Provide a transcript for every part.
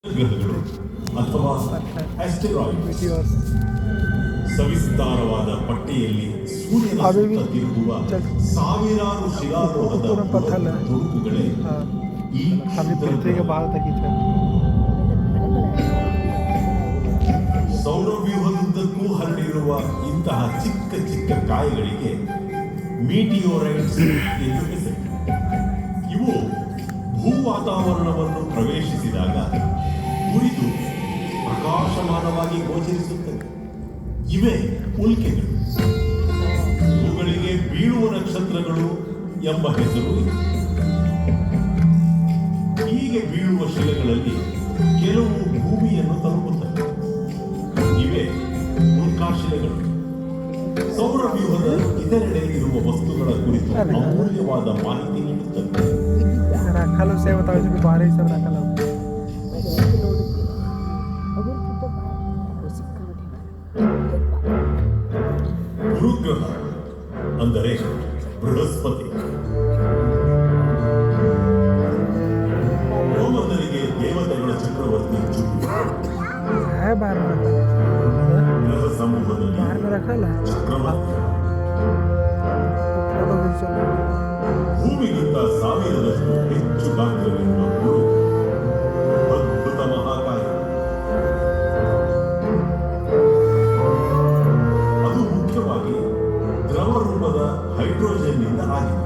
ಗ್ರಹಗಳು ಅಥವಾ ಆಸ್ಟೆರಾಯ್ಡ್ಸ್ ಸವಿಸ್ತಾರವಾದ ಪಟ್ಟಿಯಲ್ಲಿ ಸೂರ್ಯನ ಸುತ್ತ ತಿರುಗುವ ಸಾವಿರಾರು ಶಿಲಾಲೋಹದ ತುಣುಕುಗಳೇ ಈ ಸೌರವ್ಯೂಹದುದ್ದಕ್ಕೂ ಹರಡಿರುವ ಇಂತಹ ಚಿಕ್ಕ ಚಿಕ್ಕ ಕಾಯಗಳಿಗೆ ಮೀಟಿಯೋರೈಟ್ಸ್ ಎಂದು ಹೆಸರು. ಇವು ಭೂ ವಾತಾವರಣವನ್ನು ಪ್ರವೇಶಿಸಿದಾಗ ಉರಿದು ಪ್ರಕಾಶಮಾನವಾಗಿ ಗೋಚರಿಸುತ್ತವೆ. ಇವೇ ಉಲ್ಕೆಗಳು. ಇವುಗಳಿಗೆ ಬೀಳುವ ನಕ್ಷತ್ರಗಳು ಎಂಬ ಹೆಸರು ಇದೆ. ಹೀಗೆ ಬೀಳುವ ಶಿಲೆಗಳಲ್ಲಿ ಕೆಲವು ಭೂಮಿಯನ್ನು ತಲುಪುತ್ತವೆ. ಇವೇ ಉಲ್ಕಾಶಿಲೆಗಳು. ಸೌರವ್ಯೂಹದ ಇತರೆಡೆ ಇರುವ ವಸ್ತುಗಳ ಕುರಿತು ಅಮೂಲ್ಯವಾದ ಮಾಹಿತಿ ನೀಡುತ್ತವೆ. ಗುರುಗ್ರಹ ಅಂದರೆ ಬೃಹಸ್ಪತಿ. ರೋಮನ್ನರಿಗೆ ದೇವತೆಗಳ ಚಕ್ರವರ್ತಿ ಜುಪಿಟರ್. ಗ್ರಹ ಸಮೂಹದಲ್ಲಿ ಚಕ್ರವರ್ತಿ. ಭೂಮಿಗಿಂತ 1000ದಷ್ಟು ಹೆಚ್ಚು ಗಾತ್ರವಿರುವ ಗುರು ಅದ್ಭುತ ಮಹಾಕಾಯ. ಅದು ಮುಖ್ಯವಾಗಿ ದ್ರವ ರೂಪದ ಹೈಡ್ರೋಜನ್ನಿಂದ ಆಗಿದೆ.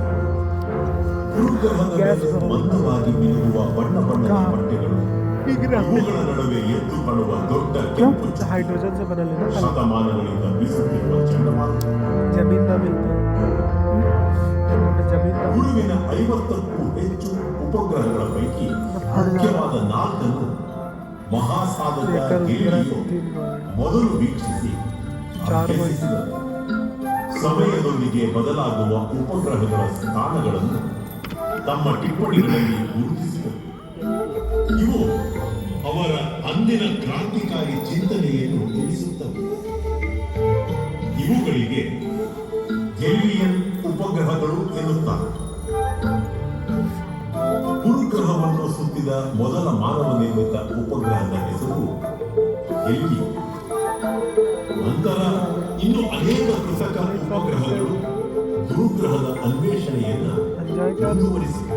ಗುರುಗ್ರಹದ ಮೇಲೆ ಮಂದವಾಗಿ ಮಿನುಗುವ ಬಣ್ಣ ಬಣ್ಣದ ಬಟ್ಟೆಗಳು, ಇವುಗಳ ನಡುವೆ ಎದ್ದು ಕಾಣುವ ದೊಡ್ಡ ಕೆಂಪು ಶತಮಾನಗಳಿಂದ ಬೀಸುತ್ತಿರುವ ಚಂಡಮಾರುತ. ಗುರುವಿನ 50ಕ್ಕೂ ಹೆಚ್ಚು ಉಪಗ್ರಹಗಳ ಪೈಕಿ ಮುಖ್ಯವಾದ 4 ಮಹಾಸಾಧಕ ಗೆಲಿಲಿಯೋ ಮೊದಲು ವೀಕ್ಷಿಸಿ ಅಭ್ಯಸಿಸಿದರು. ಸಮಯದೊಂದಿಗೆ ಬದಲಾಗುವ ಉಪಗ್ರಹಗಳ ಸ್ಥಾನಗಳನ್ನು ತಮ್ಮ ಟಿಪ್ಪಣಿಗಳಲ್ಲಿ ಗುರುತಿಸಿದರು. ಇವು ಅವರ ಅಂದಿನ ಕ್ರಾಂತಿಕಾರಿ ಚಿಂತನೆಯನ್ನು ತಿಳಿಸುತ್ತವೆ. ಇವುಗಳಿಗೆ ಗೆಲಿಲಿಯನ್ ಉಪಗ್ರಹಗಳು ಎನ್ನುತ್ತಾರೆ. ಗುರುಗ್ರಹವನ್ನು ಸುತ್ತಿದ ಮೊದಲ ಮಾನವ ನಿರ್ಮಿತ ಉಪಗ್ರಹದ ಹೆಸರು ಗೆಲಿಲಿಯೋ. ನಂತರ ಇನ್ನು ಅನೇಕ ಕೃತಕ ಉಪಗ್ರಹಗಳು ಗುರುಗ್ರಹದ ಅನ್ವೇಷಣೆಯನ್ನು ಮುಂದುವರಿಸಿವೆ.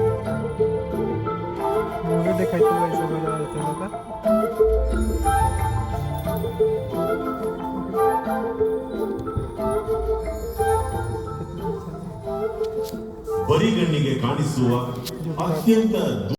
ಬರಿಗಣ್ಣಿಗೆ ಕಾಣಿಸುವ ಅತ್ಯಂತ